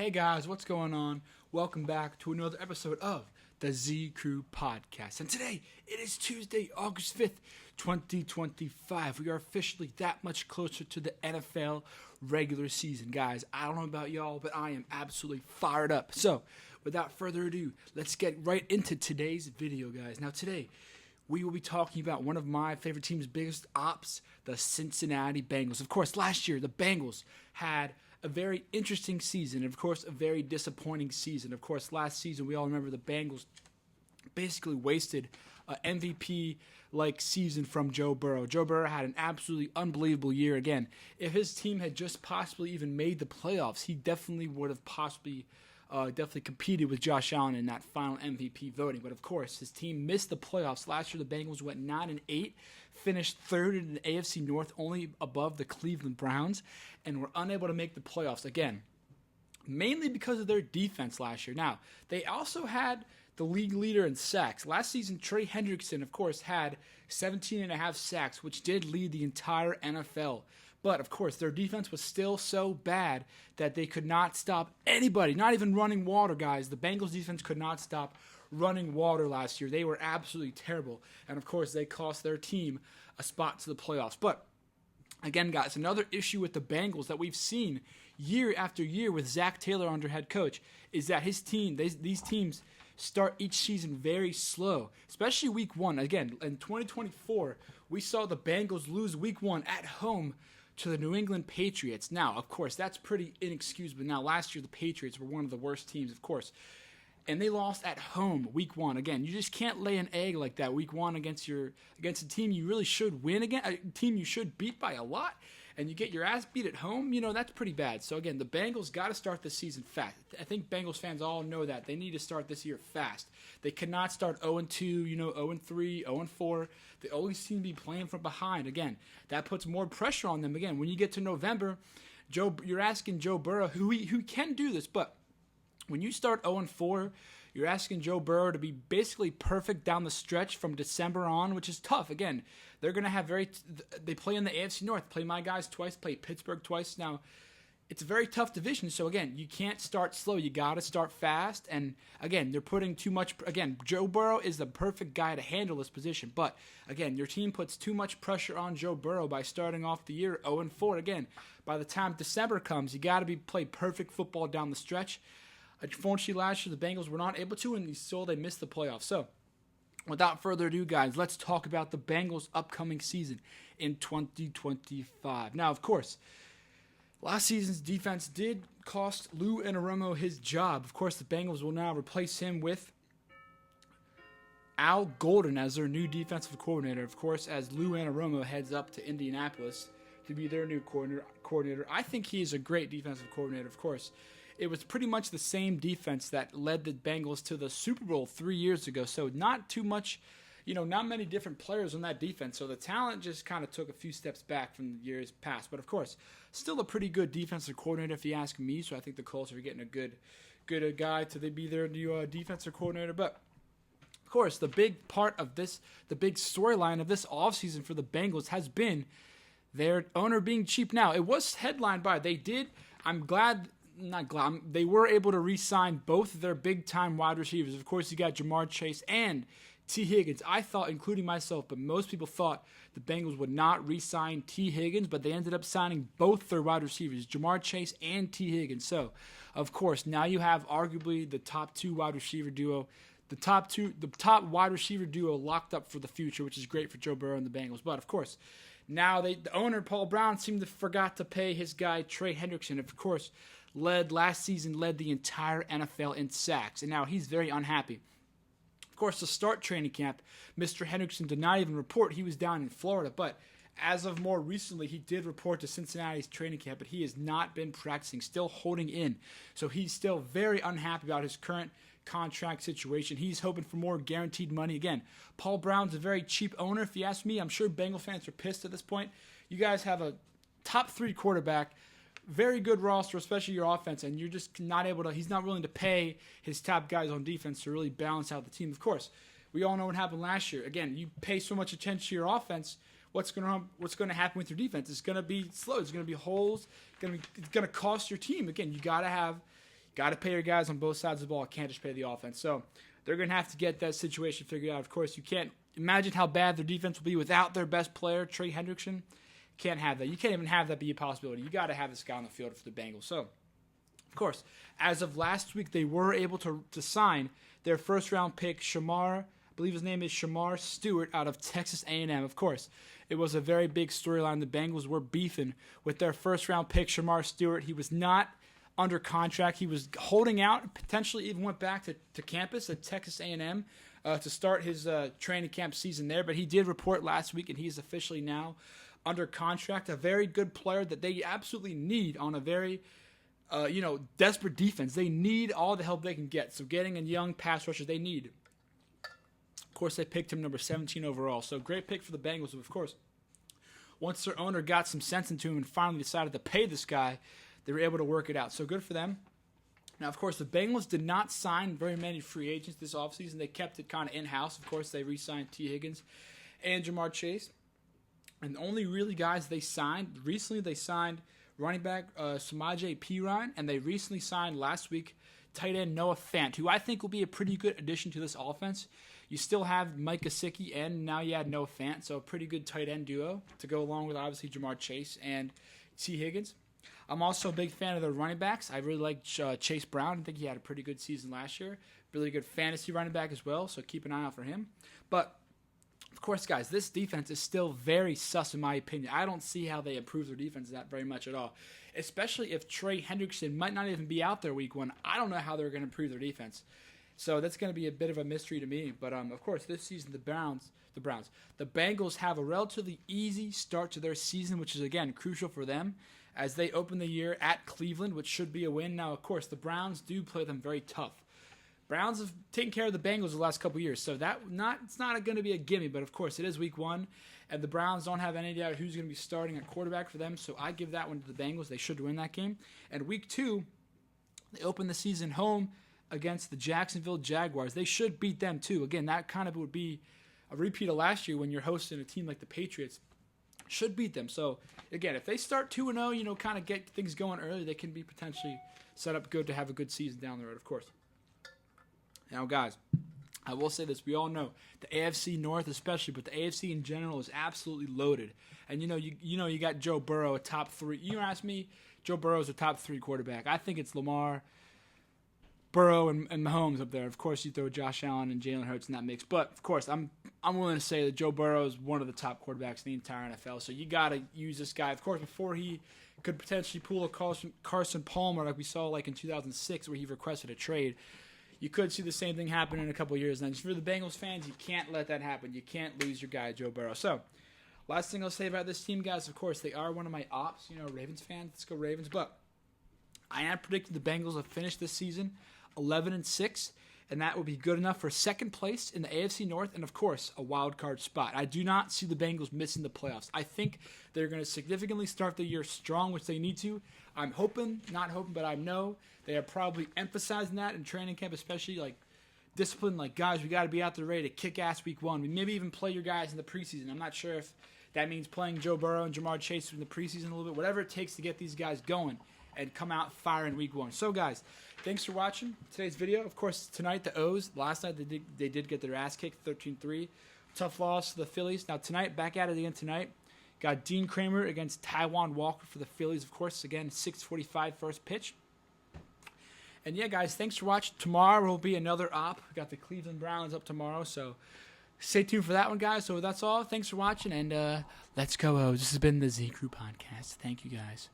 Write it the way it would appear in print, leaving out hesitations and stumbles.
Hey guys, what's going on? Welcome back to another episode of the Zcrew podcast. And today, it is Tuesday, August 5th, 2025. We are officially that much closer to the NFL regular season. Guys, I don't know about y'all, but I am absolutely fired up. So, without further ado, let's get right into today's video, guys. Now today, we will be talking about one of my favorite team's biggest ops, the Cincinnati Bengals. Of course, last year, the Bengals had a very interesting season, and of course, a very disappointing season. Of course, last season, we all remember the Bengals basically wasted an MVP-like season from Joe Burrow. Joe Burrow had an absolutely unbelievable year. Again, if his team had just possibly even made the playoffs, he definitely would have possibly definitely competed with Josh Allen in that final MVP voting. But of course, his team missed the playoffs. Last year, the Bengals went 9-8, finished third in the AFC North, only above the Cleveland Browns, and were unable to make the playoffs again, mainly because of their defense last year. Now, they also had the league leader in sacks. Last season, Trey Hendrickson, of course, had 17.5 sacks, which did lead the entire NFL. But, of course, their defense was still so bad that they could not stop anybody, not even running water, guys. The Bengals defense could not stop running water last year. They were absolutely terrible. And, of course, they cost their team a spot to the playoffs. But, again, guys, another issue with the Bengals that we've seen year after year with Zach Taylor under head coach is that his team, these teams start each season very slow, especially week one. Again, in 2024, we saw the Bengals lose week one at home to the New England Patriots. Now, of course, that's pretty inexcusable. Now, last year, the Patriots were one of the worst teams, of course, and they lost at home week one. Again, you just can't lay an egg like that week one against a team you really should win against, a team you should beat by a lot, and you get your ass beat at home. You know, that's pretty bad. So, again, the Bengals got to start the season fast. I think Bengals fans all know that. They need to start this year fast. They cannot start 0-2, 0-3, 0-4. They always seem to be playing from behind. Again, that puts more pressure on them. Again, when you get to November, you're asking Joe Burrow, who can do this, but when you start 0-4, you're asking Joe Burrow to be basically perfect down the stretch from December on, which is tough. Again, they're going to have they play in the AFC North, play my guys twice, play Pittsburgh twice. Now, it's a very tough division. So, again, you can't start slow. You got to start fast. And, again, they're putting too much. Again, Joe Burrow is the perfect guy to handle this position. But, again, your team puts too much pressure on Joe Burrow by starting off the year 0-4. Again, by the time December comes, you got to play perfect football down the stretch. Unfortunately, last year, the Bengals were not able to, and they missed the playoffs. So, without further ado, guys, let's talk about the Bengals' upcoming season in 2025. Now, of course, last season's defense did cost Lou Anarumo his job. Of course, the Bengals will now replace him with Al Golden as their new defensive coordinator. Of course, as Lou Anarumo heads up to Indianapolis to be their new coordinator. I think he is a great defensive coordinator, of course. It was pretty much the same defense that led the Bengals to the Super Bowl 3 years ago. So not too much, not many different players on that defense. So the talent just kind of took a few steps back from the years past. But, of course, still a pretty good defensive coordinator if you ask me. So I think the Colts are getting a good guy to be their new defensive coordinator. But, of course, the big part of this, the big storyline of this offseason for the Bengals has been their owner being cheap. Now, it was headlined by, they were able to re-sign both of their big-time wide receivers. Of course, you got Jamar Chase and T. Higgins. I thought, including myself, but most people thought the Bengals would not re-sign T. Higgins, but they ended up signing both their wide receivers, Jamar Chase and T. Higgins. So, of course, now you have arguably the top wide receiver duo locked up for the future, which is great for Joe Burrow and the Bengals. But, of course, now the owner, Paul Brown, seemed to forgot to pay his guy, Trey Hendrickson. Of course, last season led the entire NFL in sacks, and now he's very unhappy. Of course, to start training camp, Mr. Hendrickson did not even report he was down in Florida, but as of more recently, he did report to Cincinnati's training camp, but he has not been practicing, still holding in. So he's still very unhappy about his current contract situation. He's hoping for more guaranteed money. Again, Paul Brown's a very cheap owner, if you ask me. I'm sure Bengal fans are pissed at this point. You guys have a top 3 quarterback, very good roster, especially your offense, and you're just not able to, he's not willing to pay his top guys on defense to really balance out the team. Of course, we all know what happened last year. Again, you pay so much attention to your offense, what's going to happen with your defense? It's going to be slow. It's going to be holes. It's going to cost your team. Again, you got to have Got to pay your guys on both sides of the ball. Can't just pay the offense. So they're going to have to get that situation figured out. Of course, you can't imagine how bad their defense will be without their best player, Trey Hendrickson. Can't have that. You can't even have that be a possibility. You got to have this guy on the field for the Bengals. So, of course, as of last week, they were able to sign their first-round pick, I believe his name is Shamar Stewart, out of Texas A&M. Of course, it was a very big storyline. The Bengals were beefing with their first-round pick, Shamar Stewart. He was not under contract. He was holding out, potentially even went back to campus at Texas A&M to start his training camp season there. But he did report last week, and he is officially now under contract. A very good player that they absolutely need on a very desperate defense. They need all the help they can get. So getting a young pass rusher, they need. Of course, they picked him number 17 overall. So great pick for the Bengals. Of course, once their owner got some sense into him and finally decided to pay this guy, they were able to work it out. So good for them. Now, of course, the Bengals did not sign very many free agents this offseason. They kept it kind of in-house. Of course, they re-signed T. Higgins and Jamar Chase. And the only really guys they signed, recently they signed running back Samaje Perine, and they recently signed last week tight end Noah Fant, who I think will be a pretty good addition to this offense. You still have Mike Gesicki, and now you add Noah Fant, so a pretty good tight end duo to go along with obviously Jamar Chase and T. Higgins. I'm also a big fan of their running backs. I really like Chase Brown. I think he had a pretty good season last year. Really good fantasy running back as well, so keep an eye out for him. But, of course, guys, this defense is still very sus in my opinion. I don't see how they improve their defense that very much at all, especially if Trey Hendrickson might not even be out there week one. I don't know how they're going to improve their defense. So that's going to be a bit of a mystery to me. But, of course, this season the Bengals have a relatively easy start to their season, which is, again, crucial for them as they open the year at Cleveland, which should be a win. Now, of course, the Browns do play them very tough. Browns have taken care of the Bengals the last couple years, so it's not going to be a gimme, but of course it is week one, and the Browns don't have any idea who's going to be starting at quarterback for them, so I give that one to the Bengals. They should win that game. And week two, they open the season home against the Jacksonville Jaguars. They should beat them too. Again, that kind of would be a repeat of last year when you're hosting a team like the Patriots. Should beat them. So, again, if they start 2-0, kind of get things going early, they can be potentially set up good to have a good season down the road, of course. Now, guys, I will say this. We all know the AFC North especially, but the AFC in general is absolutely loaded. And, you got Joe Burrow, a top three. You ask me, Joe Burrow is a top three quarterback. I think it's Lamar, Burrow, and Mahomes up there. Of course, you throw Josh Allen and Jalen Hurts in that mix. But, of course, I'm willing to say that Joe Burrow is one of the top quarterbacks in the entire NFL. So you got to use this guy. Of course, before he could potentially pull a Carson Palmer like we saw like in 2006 where he requested a trade, you could see the same thing happen in a couple of years. And for the Bengals fans, you can't let that happen. You can't lose your guy, Joe Burrow. So, last thing I'll say about this team, guys, of course, they are one of my ops. Ravens fans. Let's go Ravens. But I am predicting the Bengals will finish this season 11-6, and that will be good enough for second place in the AFC North and, of course, a wild card spot. I do not see the Bengals missing the playoffs. I think they're going to significantly start the year strong, which they need to. I'm hoping, not hoping, but I know they are probably emphasizing that in training camp, especially like discipline, like, guys, we got to be out there ready to kick ass week one. We maybe even play your guys in the preseason. I'm not sure if that means playing Joe Burrow and Jamar Chase in the preseason a little bit, whatever it takes to get these guys going and come out firing week one. So, guys, thanks for watching today's video. Of course, tonight, the O's, last night they did get their ass kicked, 13-3. Tough loss to the Phillies. Now, tonight, back at it again tonight. Got Dean Kramer against Taiwan Walker for the Phillies, of course. Again, 6:45 first pitch. And, yeah, guys, thanks for watching. Tomorrow will be another op. We got the Cleveland Browns up tomorrow, so stay tuned for that one, guys. So that's all. Thanks for watching, and let's go O's. This has been the Zcrew Podcast. Thank you, guys.